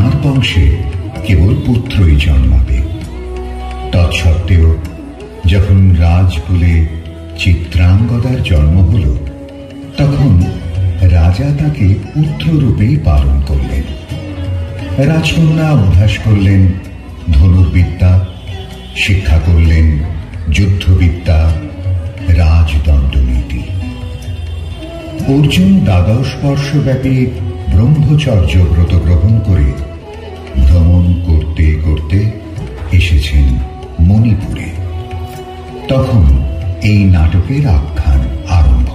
তাঁর বংশে কেবল পুত্রই জন্মাবে। তৎসত্ত্বেও যখন রাজকুলে চিত্রাঙ্গদার জন্ম হল, তখন রাজা তাকে পুত্ররূপেই পালন করলেন। রাজকন্যা অভ্যাস করলেন ধনুর্বিদ্যা, শিক্ষা করলেন যুদ্ধবিদ্যা, রাজদণ্ডনীতি। অর্জুন দ্বাদশ বর্ষব্যাপী ব্রহ্মচর্য ব্রত গ্রহণ করে ভ্রমণ করতে করতে এসেছেন মণিপুরে। তখন এই নাটকের আখ্যান আরম্ভ।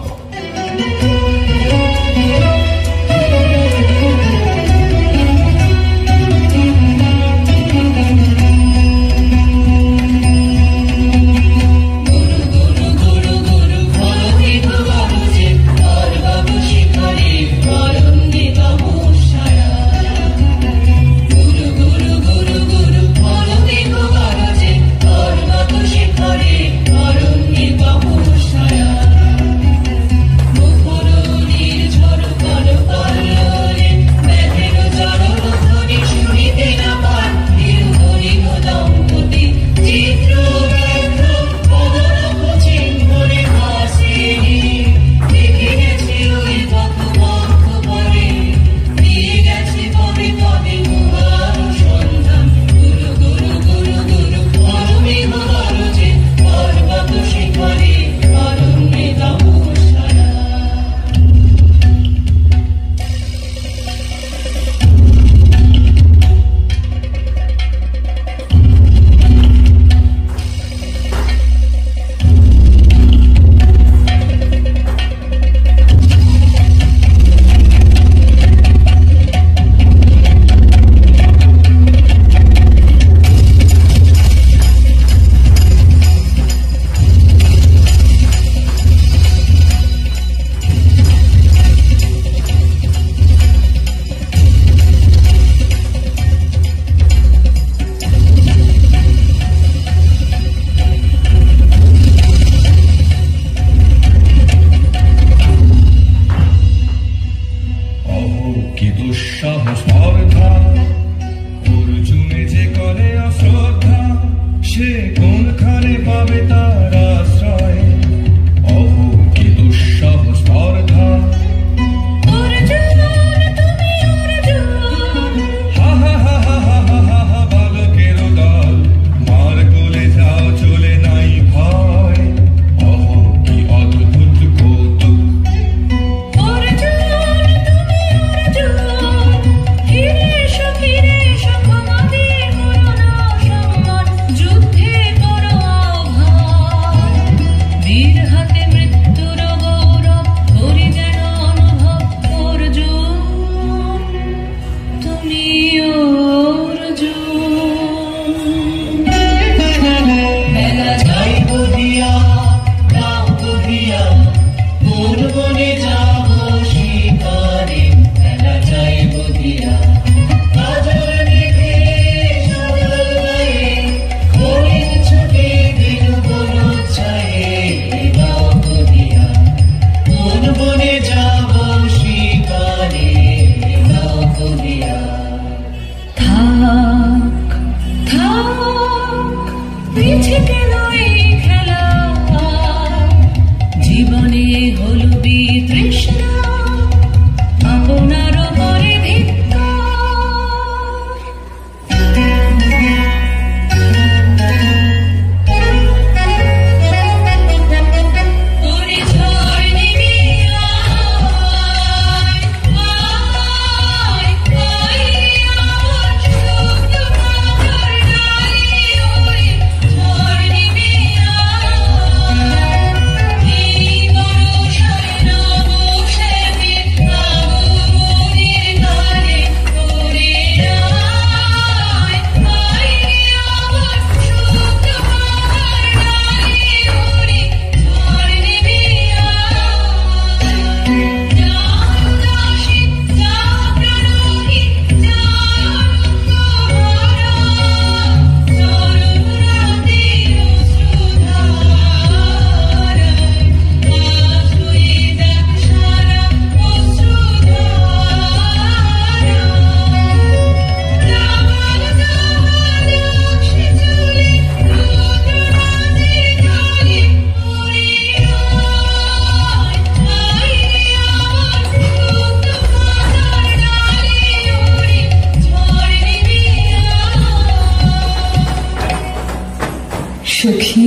সখী,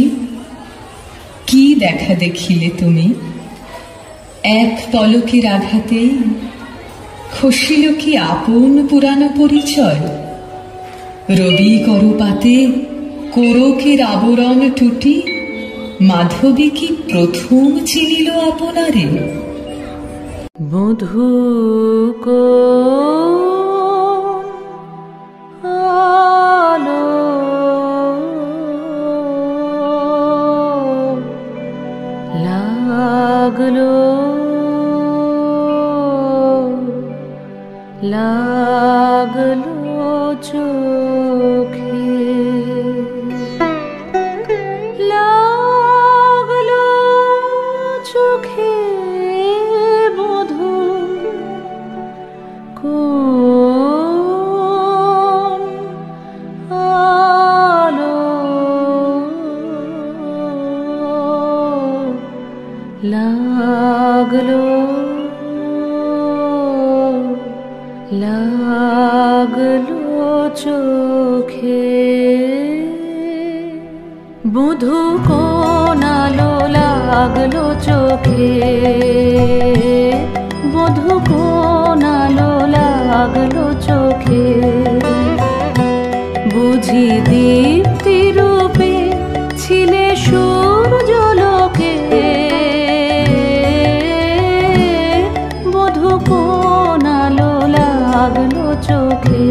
কি দেখা দেখিলে তুমি? এক পলকের আঘাতেই খসিল কি আপন পুরানো পরিচয়? রবি করপাতে কোরকের আবরণ টুটি মাধবী কি প্রথম চিনিল আপনারে? বধূ লাগলো চোখে, লাগলো চোখে বধূ কোন আলো, লাগলো লাগলো চোখে। বধূ কোন আলো লাগলো চোখে, বধূ কোন আলো লাগলো চোখে। বুঝি দীপ্তি রূপে ছিলে সূর্যলোকে, বধূ কোন আলো লাগলো চোখে।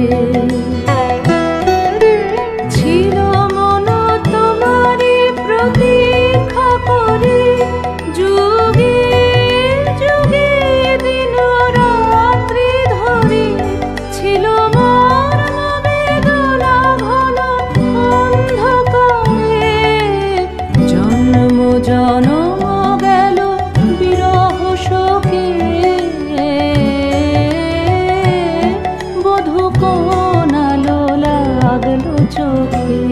ছিল মন তোমারি প্রতীক্ষা করে, যুগে যুগে দিন রাত্রি ধরে। ছিল মোর বেদনা ঘন অন্ধকারে, জন্ম জনম গেল বিরহ শোকে। বধূ কোন আলো লাগলো চোখে।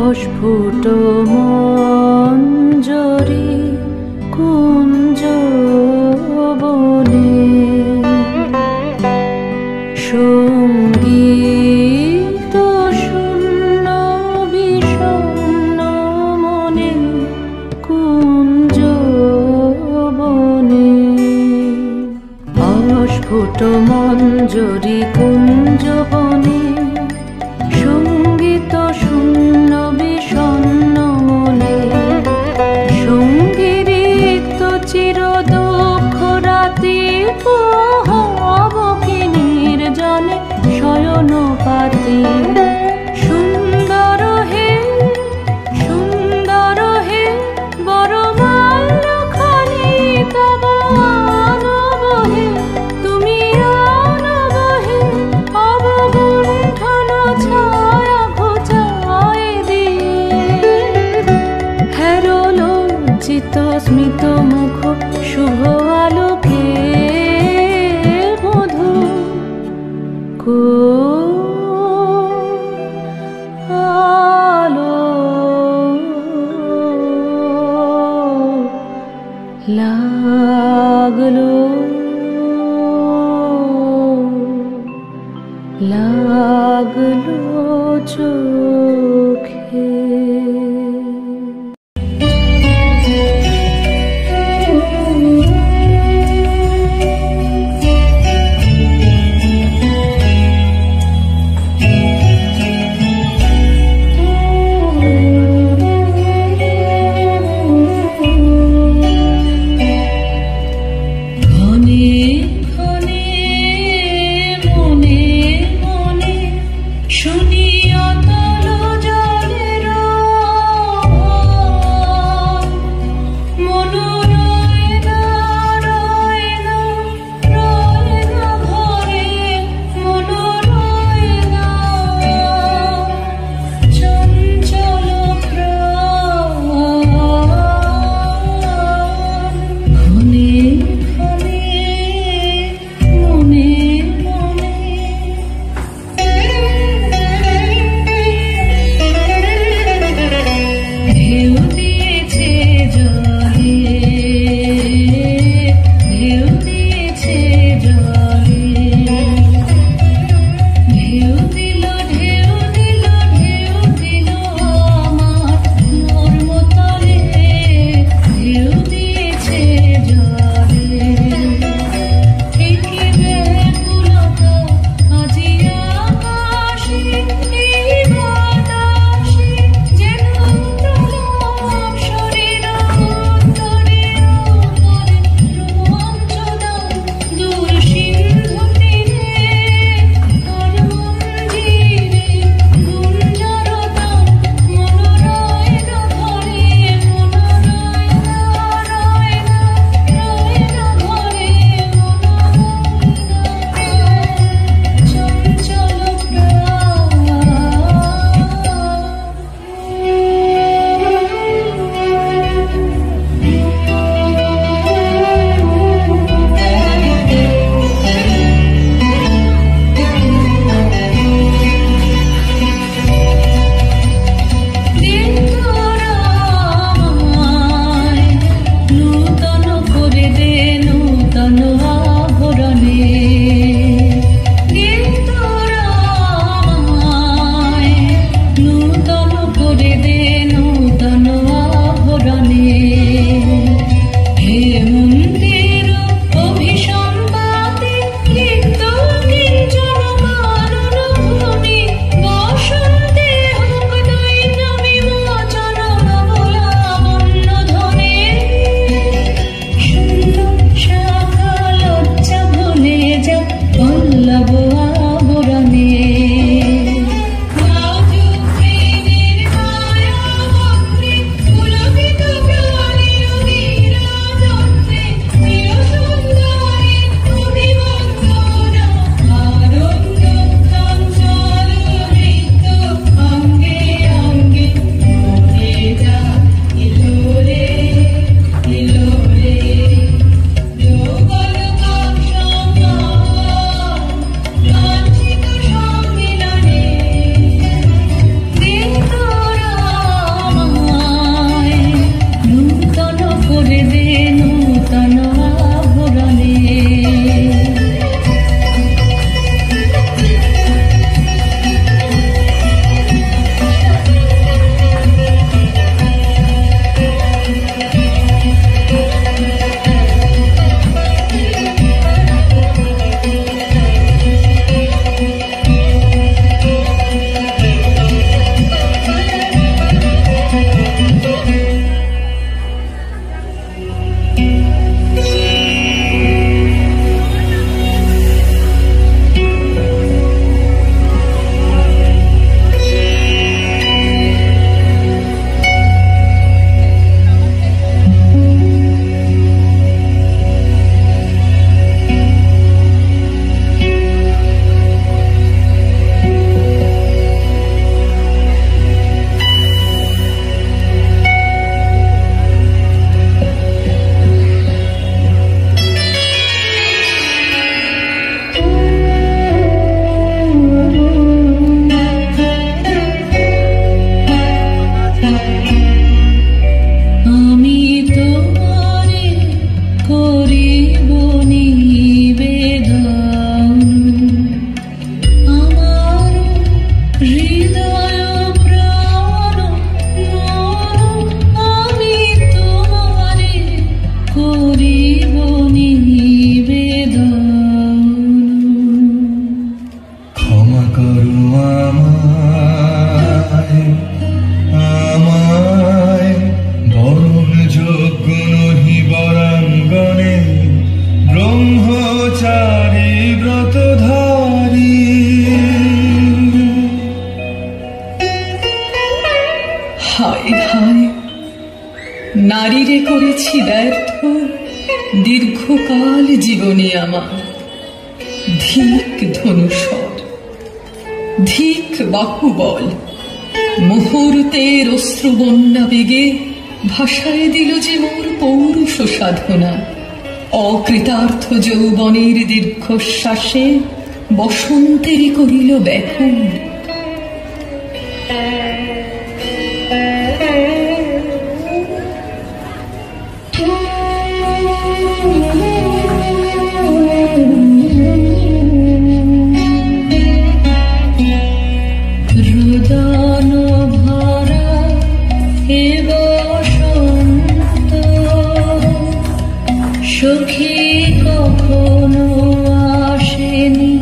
অস্ফুট মঞ্জরি কুঞ্জ বনে, সঙ্গীত শূন্য বিষণ্ণ মনে কুঞ্জ বনে। অস্ফুট মঞ্জরি কুঞ্জ বনে, সঙ্গীত শূন্য বিষণ্ণ মনে। সঙ্গীরিক্ত চির দুঃখ রাতি পোহাব কি নির্জনে শয়ন পাতি। সুন্দর হে সুন্দর হে বড় মাল্যখানি তব আনব হে, তুমি আনব হে অবগুণ্ঠন ছায়া ঘোচায় দিয়ে। হেরো লজ্জিত স্মিত মুখ শুভ আলোকে, বধূ কোন আলো লাগলো লাগলো চোখে। শুনি অতল দোলাবো আবরণে। নারীরে করেছি ব্যর্থ দীর্ঘকাল জীবনে আমার। ধিক ধনুষর, ধিক বাহুবল, মুহূর্তের অশ্রুবন্যা বেগে ভাষায় দিল যে মোর পৌরুষ সাধনা। অকৃতার্থ যৌবনের দীর্ঘশ্বাসে বসন্তেরই করিল ব্যাকুল। সখী কখনো আসেনি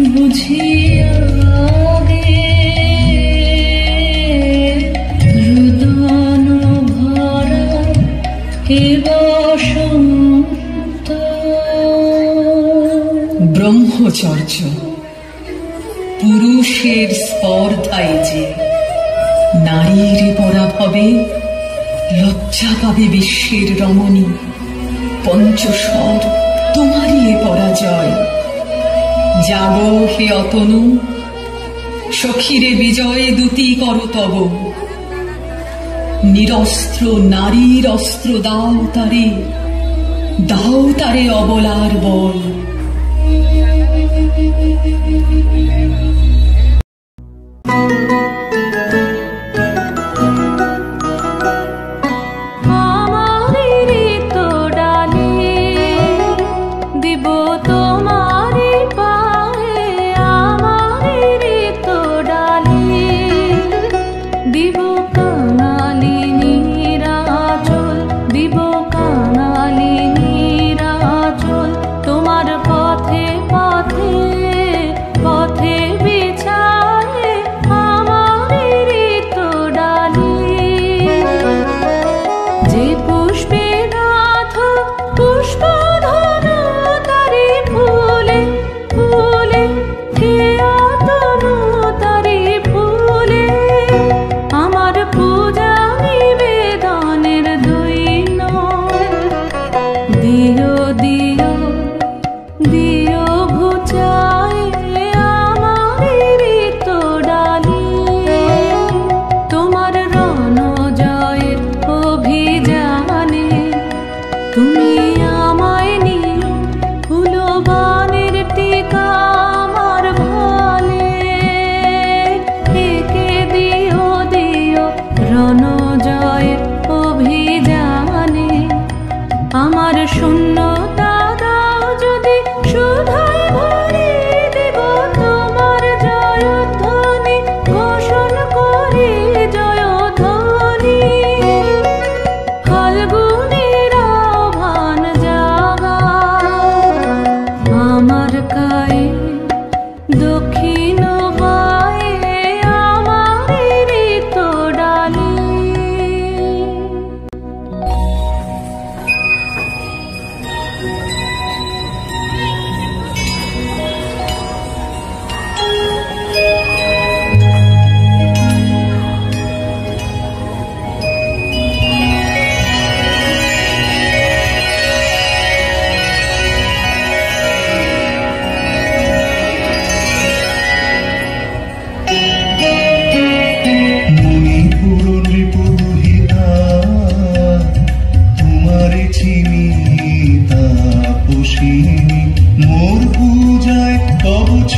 বুঝিয়া গে, রুদন ভরা হে বসন্ত। ব্রহ্মচর্য পুরুষের স্পর্ধায় যে নারীর পরাভবে লজ্জা পাবে বিশ্বের রমণী। পঞ্চস্বর তোমারই এ পরাজয়। যাবো হে অতনু, সখীরে বিজয়ে দুতি কর তব। নিরস্ত্র নারীর অস্ত্র দাও তারে, দাও তারে অবলার বল। তোমার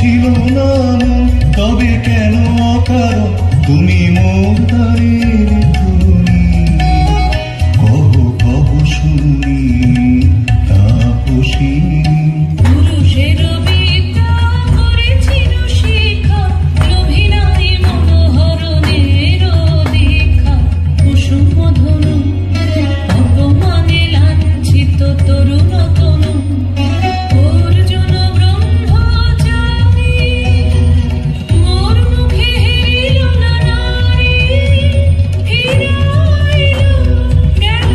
ছিল না মন, তবে কেন অকারণ তুমি মোর দ্বারের ধুনি? কহ কহ শুনি তাপসী। পুরুষের বিদ্যা করেছিল শিক্ষা, লোভী নাই মনোহরণের দীক্ষা। কুসুম ধনু অপমানে লাঞ্ছিত তরুণ তনু, অর্জুন ব্রহ্মচারী মোর মুখে হেরিল না নারী। ফিরাইল গেল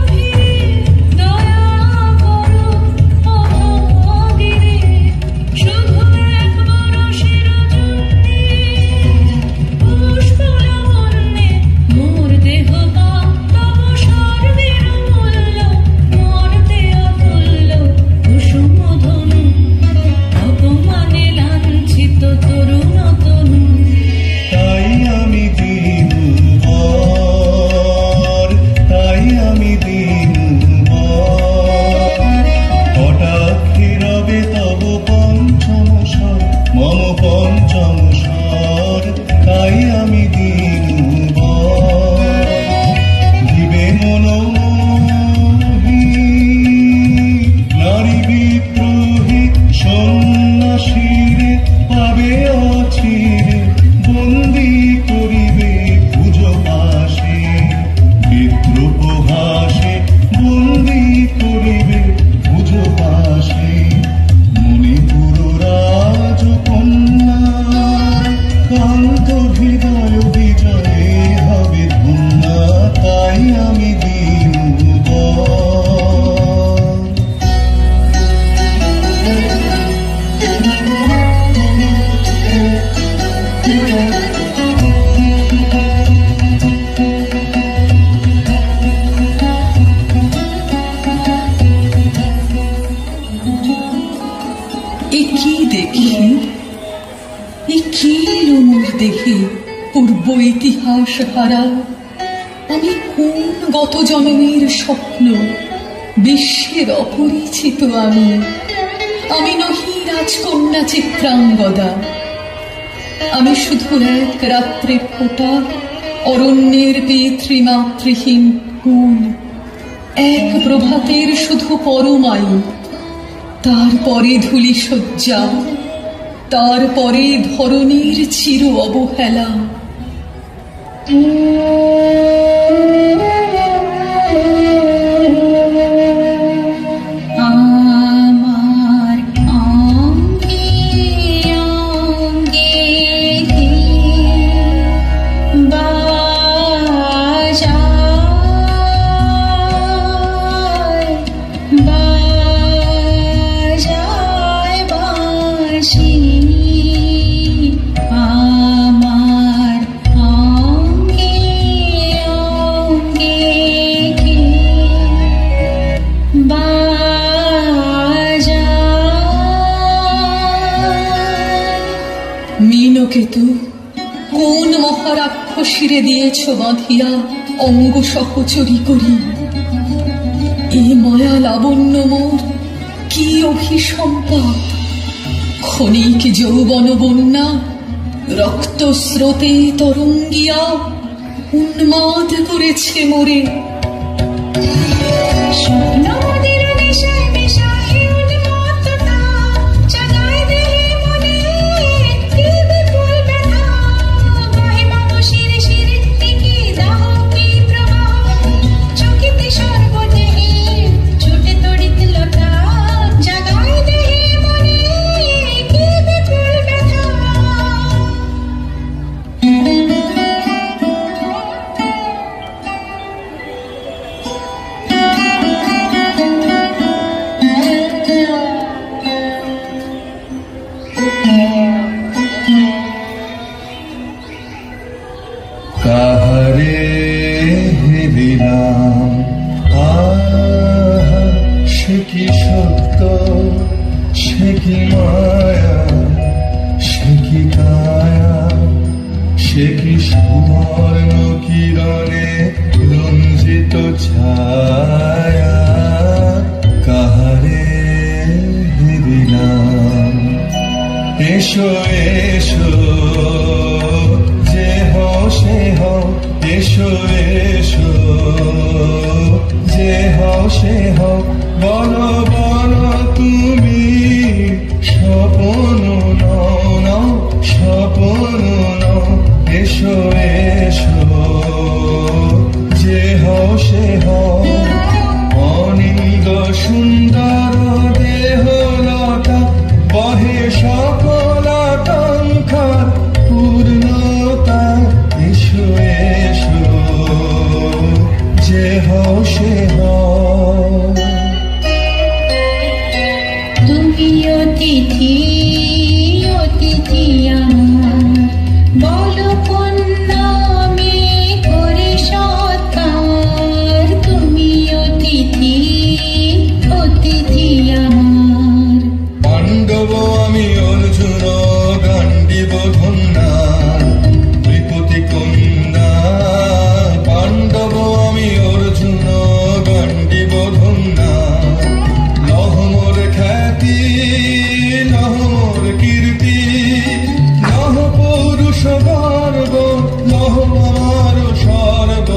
ফিরে দয়া করো অভাগিরে, শুধু এক বরষের জন্যে পুষ্প লাবণ্যে মোর দেহ পাপ। তব সর্বের মূল্য মন দেয়া তুল্য কুসুম ধনু, অপমানে লাঞ্ছিত তরুণ তনু। তাই আমি দিনভর, তাই আমি দিনভর কটাক্ষে রবে তব পঞ্চম স্বর, মম পঞ্চম স্বর। তাই আমি দিনভর জীবে মনোমোহী, নারী বিদ্রোহী সন্ন্যাসীরে পাবে অচিরে, বন্দী করিবে পুজো পাশে। বিদ্রোহ ভাসে বন্দী করিবে পুজো পাশে। মণিপুর রাজকন্যা কান্ত হৃদয় বিজয়ে হবে ধন্যা। তাই আমি দিনভর। এ কি দেখি, এ কি লোমর দেখি পূর্ব ইতিহাস হারা। আমি কোন গত জন্মের স্বপ্ন, বিশ্বের অপরিচিত আমি। আমি নহি রাজকন্যা চিত্রাঙ্গদা, আমি শুধু এক রাত্রে ফোটা অরণ্যের পিতৃমাতৃহীন ফুল। এক প্রভাতের শুধু পরমায়ু, তারপরে ধূলি শয্যা, তারপরে ধরণীর চির অবহেলা। আমার অঙ্গে অঙ্গে বাজায় বাজায় বাঁশি। আমার অঙ্গে অঙ্গে মীনকেতু, কোন মহারাক্ষসীরে দিয়েছ বাঁধিয়া অঙ্গ সহচরী করি? এ মায়া লাবণ্য মোর কি অভিসম্পাত! ক্ষণিক যৌবন বন্যা রক্ত স্রোতে তরঙ্গিয়া উন্মাদ করেছে মোরে। স্বপ্ন মদির নেশায় মেশায় উন্মত্ততা, জাগায় দেহে মনে কি বিপুল ব্যথা। বহে মম শিরে শিরে কি দাহ কি প্রবাহ, চকিতে সর্বদেহে ছুটে তড়িৎ লতা। জাগায় দেহে মনে কি বিপুল ব্যথা। কাহারে দিলাম সে কি সত্য, সে কি মায়া, সে কি কায়া, সে কি সুবর্ণ কিরণে রঞ্জিত ছায়া। কাহারে দিলাম এসো এসো যে হও সে হও, এসো এসো যে হও সে হও, বলো বলো তুমি স্বপ্ন নাও নাও, স্বপ্ন নাও, এসো এসো যে হও সে হও। অনিন্দ সুন্দর দেহলতা বহে সকল আকাঙ্ক্ষার পূর্ণতা, এসো এসো যে হও সে হও। তুমি অতিথি অতিথি আমার, বলো কোন নামে করে সৎকার। তুমি অতিথি অতিথি আমার। পাণ্ডব আমি অর্জুন গান্ডীব ধন্যা, ত্রিপতি কন্যা। পাণ্ডব আমি অর্জুন গান্ডীব ধন্যা, লহমোর খ্যাতি লহমোর কীর্তি, লহ পৌরুষ গর্ব, লহ আমার সর্ব।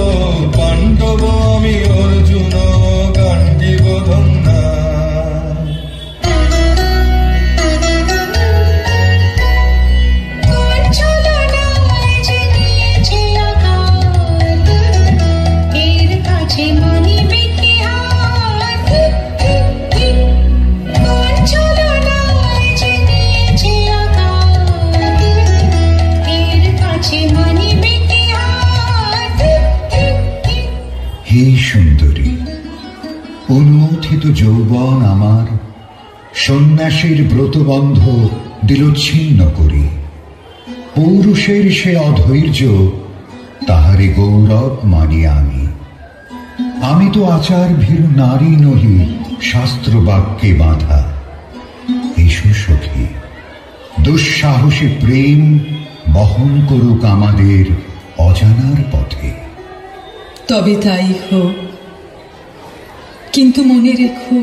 পাণ্ডব আমি অর্জুন গান্ডীব ধন্যা। হে সুন্দরী, উন্মথিত যৌবন আমার সন্ন্যাসীর ব্রতবন্ধ দিল ছিন্ন করি। পৌরুষের সে অধৈর্য তাহারে গৌরব মানি আমি। আমি তো আচার ভীরু নারী নহি, শাস্ত্র বাক্যে বাঁধা। এসো সখী, দুঃসাহসী প্রেম বহন করুক আমাদের অজানার পথে। তবে তাই হোক, কিন্তু মনে রেখো,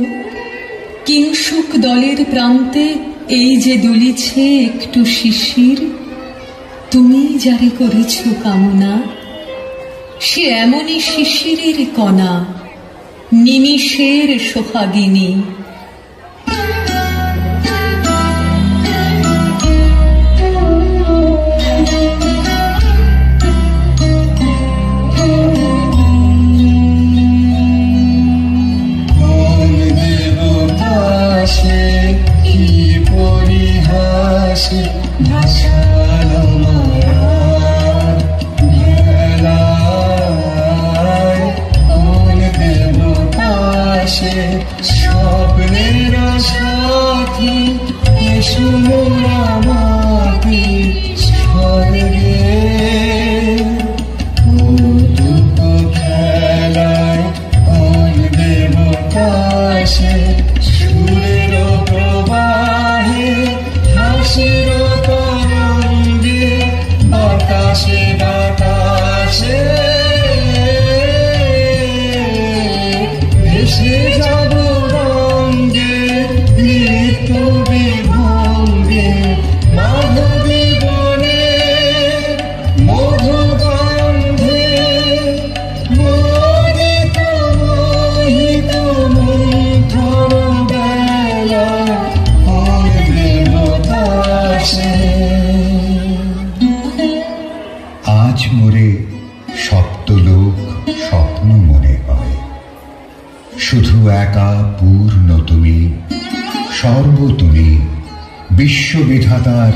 কিংসুক দলের প্রান্তে এই যে দুলিছে একটু শিশির, তুমি যারে করেছ কামনা, সে এমনই শিশিরের কণা, নিমিষের সোহাগিনী। স্বপ্নের সাথী এসো আমাকে স্বর্গে, কৌতুক খেলায় কোন দেবতাসে, সুরের প্রবাহে হাসির তরঙ্গে, বাতাসে বাতাসে ভেসে যাব রঙ্গে, নৃত্য বিভঙ্গে মাধবী বনে, মধুগন্ধে মোদিত মোহিত মন্থর বেলা, কোন দেবতাসে। আজ মোরে সপ্তলোক স্বপ্ন মনে হয়, শুধু একা পূর্ণ তুমি, সর্ব তুমি, বিশ্ববিধাতার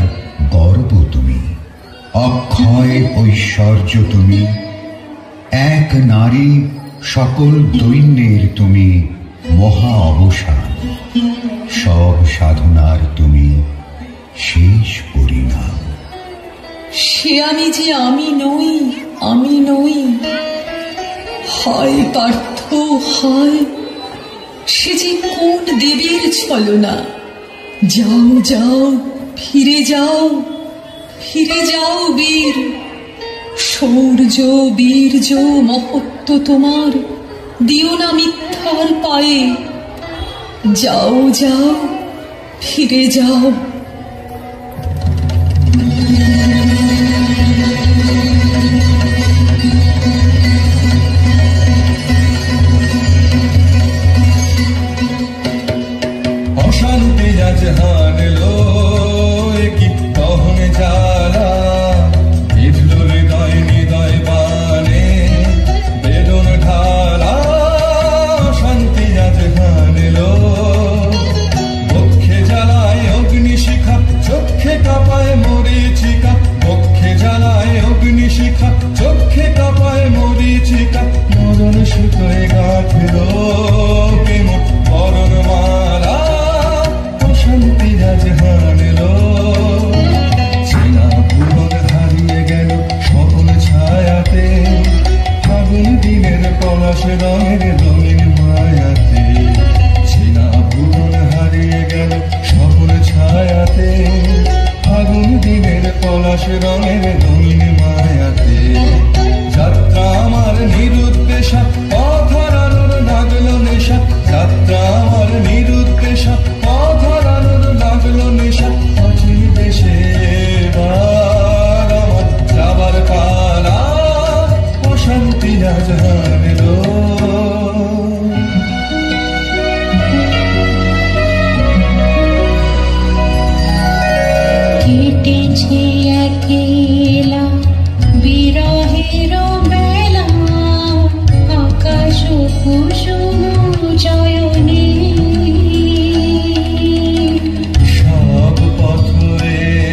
গর্ব তুমি, অক্ষয় ঐশ্বর্য তুমি, এক নারী সকল দৈন্যের তুমি মহা অবসান, সব সাধনার তুমি শেষ পরিণাম। সে আমি যে আমি নই, আমি নই, হয় পার্থ হয় সে যে কোন দেবীর ছলনা। যাও যাও, ফিরে যাও, ফিরে যাও বীর, শৌর্য বীর্য মহত্ব তোমার দিও না মিথ্যার পায়ে। যাও যাও, ফিরে যাও। জাহান লো কি কহন জ্বালা বিধল হৃদয় হৃদয় বানে বেদন ঢালা শান্তি জাহান লো বক্ষে জ্বালায় অগ্নিশিখা চক্ষে কাঁপায় মরীচিকা বক্ষে জ্বালায় অগ্নিশিখা চক্ষে কাঁপায় মরীচিকা মরণ সুতোয় গাঁথল কেমন মরণ মালা অশান্তি জাহান লো চেনা ভুবন হারিয়ে গেল সকল ছায়াতে ফাগুন দিনের পলাশ রঙের রঙিন মায়াতে চেনা ভুবন হারিয়ে গেল সকল ছায়াতে ফাগুন দিনের পলাশ রঙের রঙিন মায়াতে যাত্রা আমার নিরুদ্দেশা পথ হারানোর লাগলো নেশা যাত্রা আমার নিরুদ্দেশা পথ হারানোর লাগলো নেশা অচিন দেশে এবার আমার যাবার পালা অশান্তি জাহান লো কেটেছে একেলা বিরহের বেলা আকাশ কুসুম চয়নে সব পথ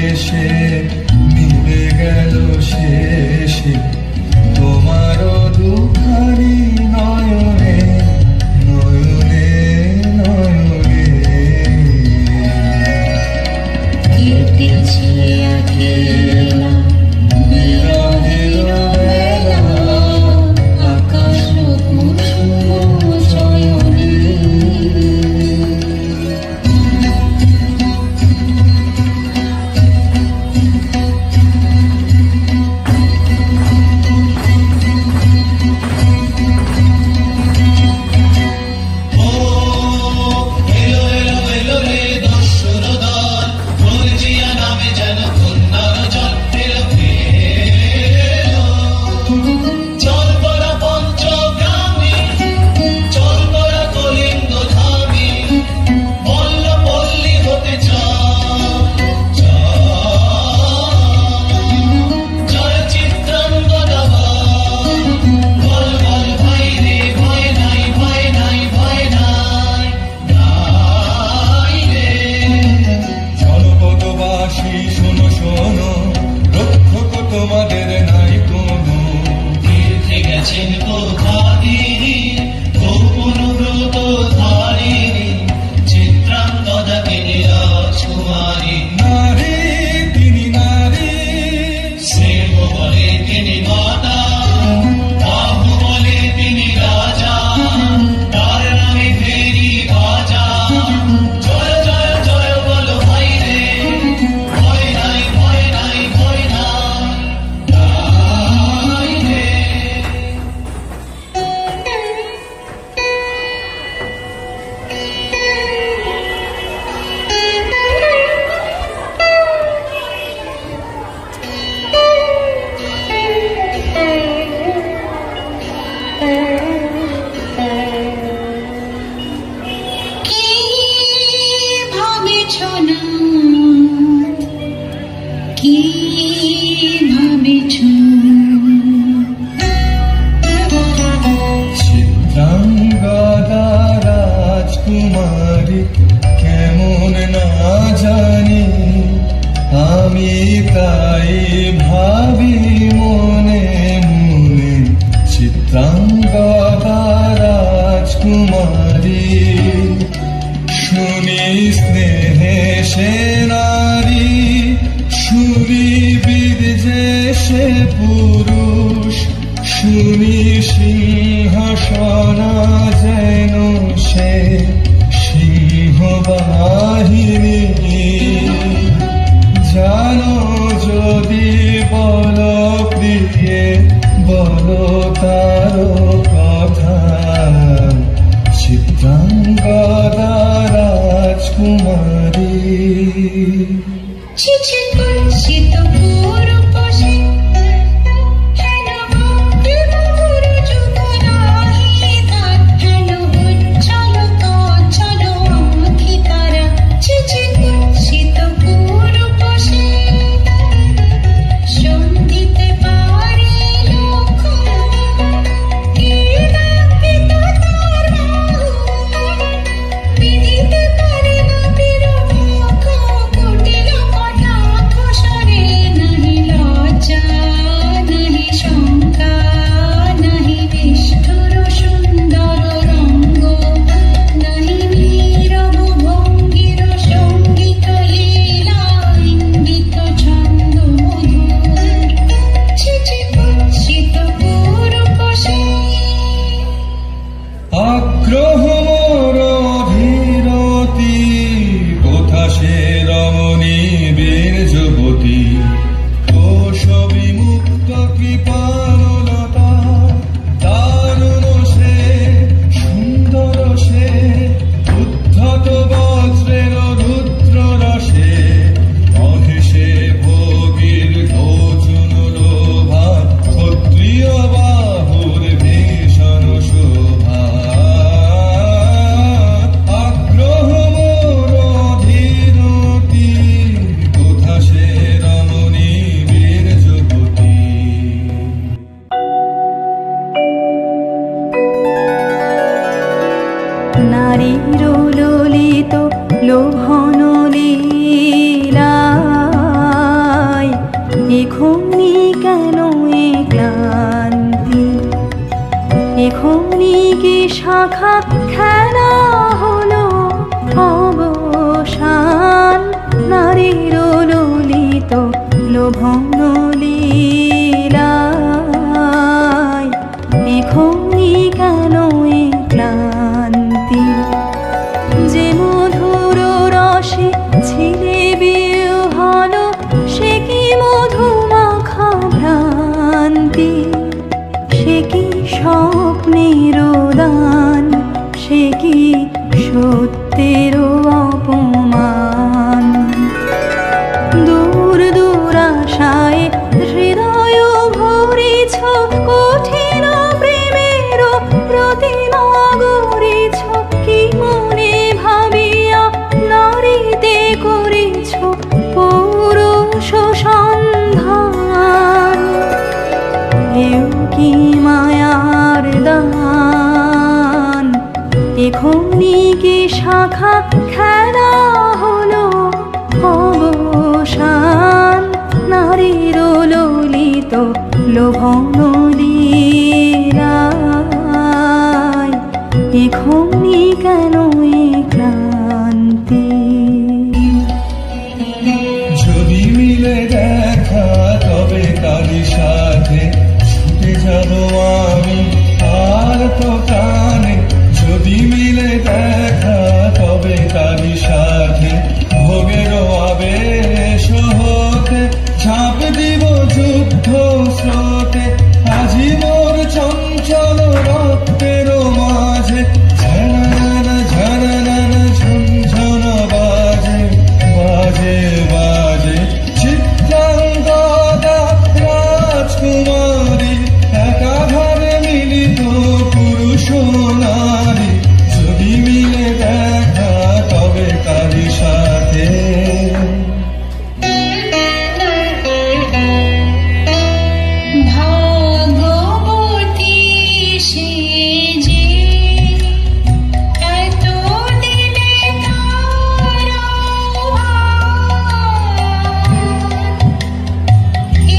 এসে মিলে গেল শেষে তোমার দুখানি নয়নে নয়নে নয়নে কেটেছে একেলা বিরহের বেলা আকাশ কুসুম চয়নে জনপদবাসী শোনো শোনো রক্ষক তোমাদের নাই কোনো তীর্থে গেছেন কোথাদিনী গোপন ব্রত ধারিণী চিত্রাঙ্গদাকে রাজকুমারী নারী তিনি নারী স্নেহ বলে তিনি মাতা বাহু বলে তিনি রাজা তার নামে ফেরি বাজা জয় জয় জয় বলো ভাই রে ভয় নাই ভয় নাই ভয় নাই রে কি ভাবেছ না কি ভাবেছ চিত্রাঙ্গদা রাজকুমারী কেমন না জানি আমি তাই ভাবি মনে মনে চিত্রাঙ্গদা রাজকুমারী শুনি স্নেহে সে নারী সুরবিদ যে সে পুরুষ শুনি সিংহাসনা যেন সে সিংহবাহিনী জানো যদি বলো প্রিয়ে বলো তার কথা চিত্রাঙ্গদা রাজকুমারী চিঠি কলসিত পুরুষে হেন ভক্তি মধুর যুগ নাহি তার হেন উজ্জ্বল কাঞ্চল আঁখি তারা চিঠি এখনি কেন এ ক্লান্তি, এখনি কি শাখা খেলা হলো অবসান, নারীর ললিত লোভন লীলায়, এখনি কেন এ ক্লান্তি। যে মধুর রসে ছিলে বিহ্বল, সে কি মধুমাখা ভ্রান্তি, সে কি স্বপ্নের দান, সে কি সত্যের অপমান। দূর দূর আশায় হৃদয় ভরিছ, কঠিন প্রেমের প্রতিমা গড়িছ, কি মনে ভাবিয়া নারীতে করিছ পৌরুষ সন্ধান। এও কি মায়ার দান, এখনি কি শাখা খেলা হলো অবসান, নারীর ললিত লোভন লীলায়, এখনি কেন এ ক্লান্তি। যদি মিলে দেখা তবে তারই সাথে ছুটে যাব আমি আর তো কানে। যদি মিলে দেখা তবে তারই সাথে ভোগের আবেশ হতে ঝাঁপ দিব যুদ্ধ স্রোতে। আজি মোর চঞ্চল রক্তের মাঝে ঝানা ঝানা ঝনঝন বাজে বাজে বাজে। চিত্রাঙ্গদা রাজকুমারী একাধারে মিলিত পুরুষ নারী, যদি মিলে দেখা তবে কারি সাথে। ভাগবতী সে যে এত দিনে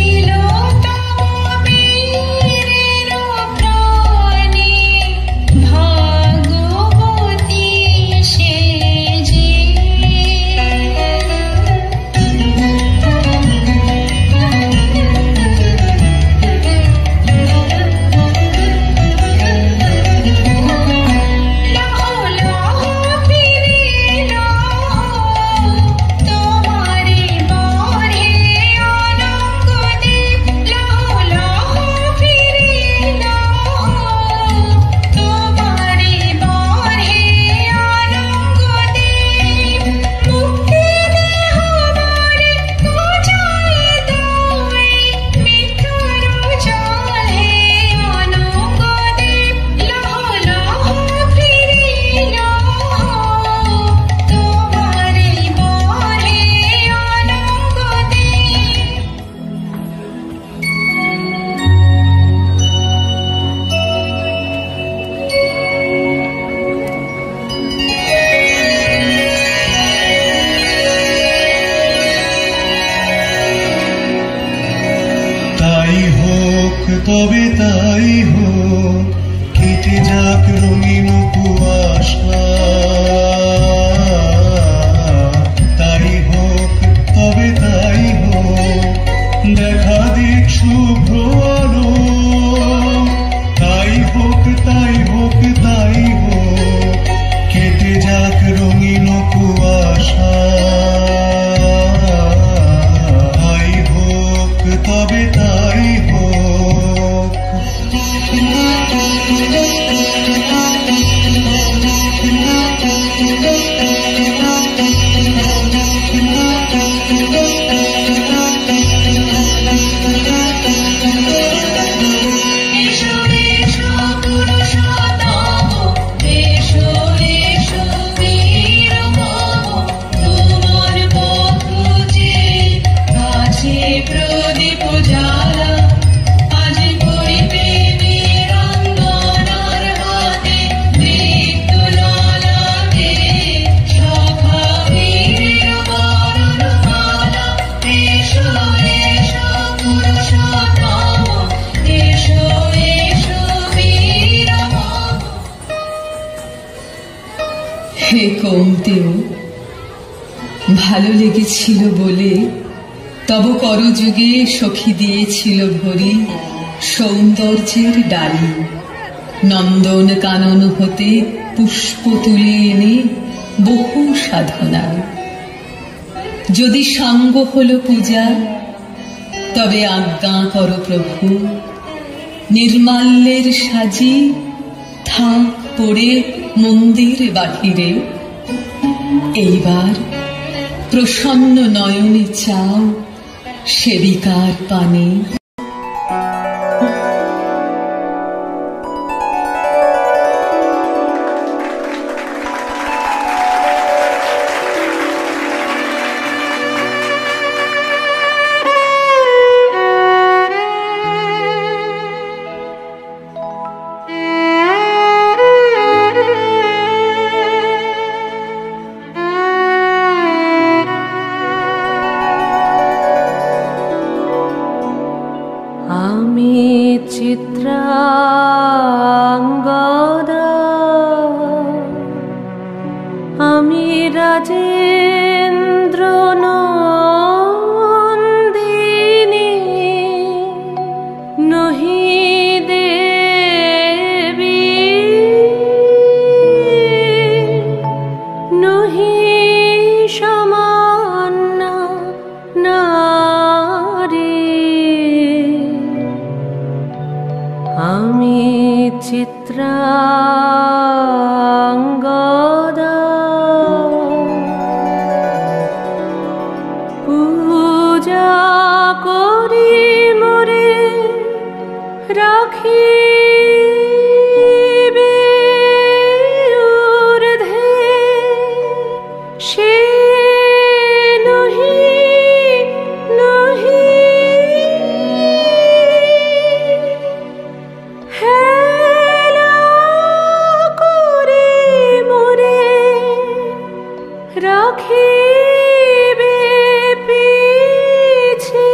এলো তব বীরের প্রাণে। ভাগবতী সে যে লাহো লাহো ফিরে লাহো, তোমারে বারে আনন্দ দেব। লাহো লাহো ফিরে লাহো, তোমারে বারে আনন্দ দেব। মুক্তি দেহ বারে গোচায় দোয়, মিঠুর জলে আনন্দ দেব। লাহো লাহো ফিরে লাহো, তোমারে বারে আনন্দ দেব। তাই হোক তবে তাই হোক, কেটে যাক রঙিন কুয়াশা। তাই হোক তবে তাই হোক, দেখা দিক শুভ্র আলো। তাই হোক তাই হোক তাই হোক, কেটে যাক রঙিন কুয়াশা। তাই হোক তবে তাই হোক। এসো এসো পুরুষোত্তম, এসো এসো বীর মম, তোমার পথ যে কাছে প্রদীপ জ্বালা। আজ করিবে বীরাঙ্গনার হাতে দীপ্ত লালাতে, সখা বীরের বরণ মালা। এসো এসো পুরুষোত্তম এসো এসো বীর মম। হে কৌন্তেয়, ভালো লেগেছিল বলে তব করযুগে সখী দিয়েছিল ভরি সৌন্দর্যের ডালি। নন্দন কানন হতে পুষ্প তুলে এনে বহু সাধনায়। যদি সাঙ্গ হল পূজা, তবে আজ্ঞা করো প্রভু, নির্মাল্যের সাজি থাক পড়ে মন্দির বাহিরে। এইবার প্রসন্ন নয়নে চাও সেবিকার পানে। চিত্রাঙ্গদা, আমি রাজেন্দ্র নন্দিনী, নহি দেবী নহি সামান্য নারী। আমি চিত্রাঙ্গদা, পূজা করি মোরে রাখিবে ঊর্ধ্বে, সে নহি নহি হেলা করে মোরে রাখিবে পিছে,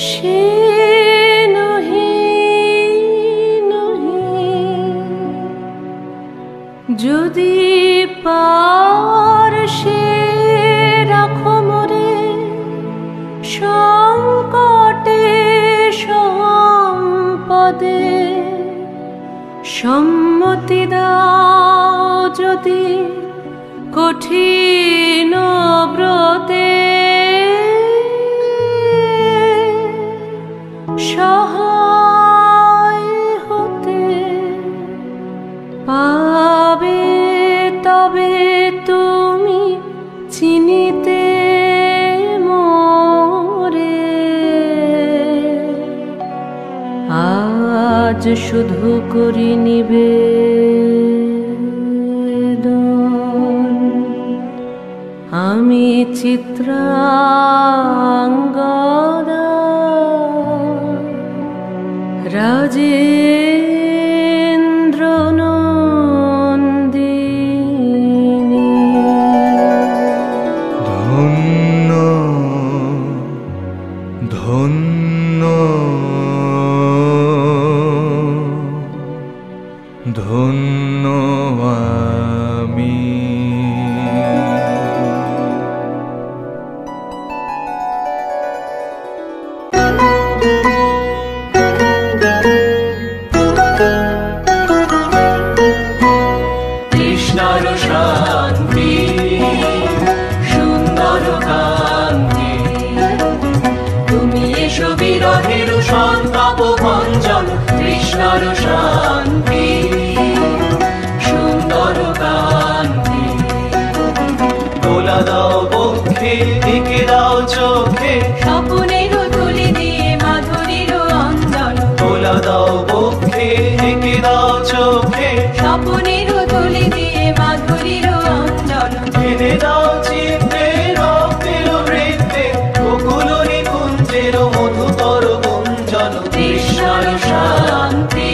সে নহি নহি। যদি পারশে রাখো মোরে সংকটে সম্পদে, সম্মতি দাও যদি কঠিন ব্রতে, সহায় হতে পাবে তবে তুমি চিনিতে মোরে। আজ শুধু করি নিবেদন, আমি চিত্রাঙ্গদা, রাজেন্দ্র নন্দিনী। ধন্য ধন্য ধন্য আমি। কৃষ্ণর শান্তি সুন্দর কান্তি, তুমি এসো বিরহের সন্তাপ ভঞ্জন। কৃষ্ণর শান্তি সুন্দর কান্তি, দোলা দাও বক্ষে দিকে দাও চোখে, স্বপনের তুলি দিয়ে মাধুরীর অঞ্জন। দোলা দাও বক্ষে দিকে দাও চোখে, স্বপনের তুলি দিয়ে মাধুরীর অঞ্জন। এনে দাও চিত্তে রক্তের বৃত্তে, গোকুল নিকুঞ্জের মধুতর গুঞ্জন। কৃষ্ণর শান্তি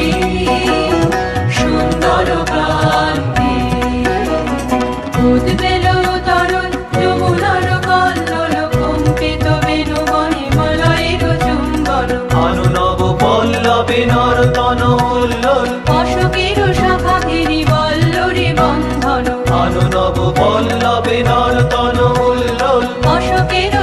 সুন্দর কান্তি, উদ্বেল তরুণ যমুনার কল্লোল কম্পিত অশোকের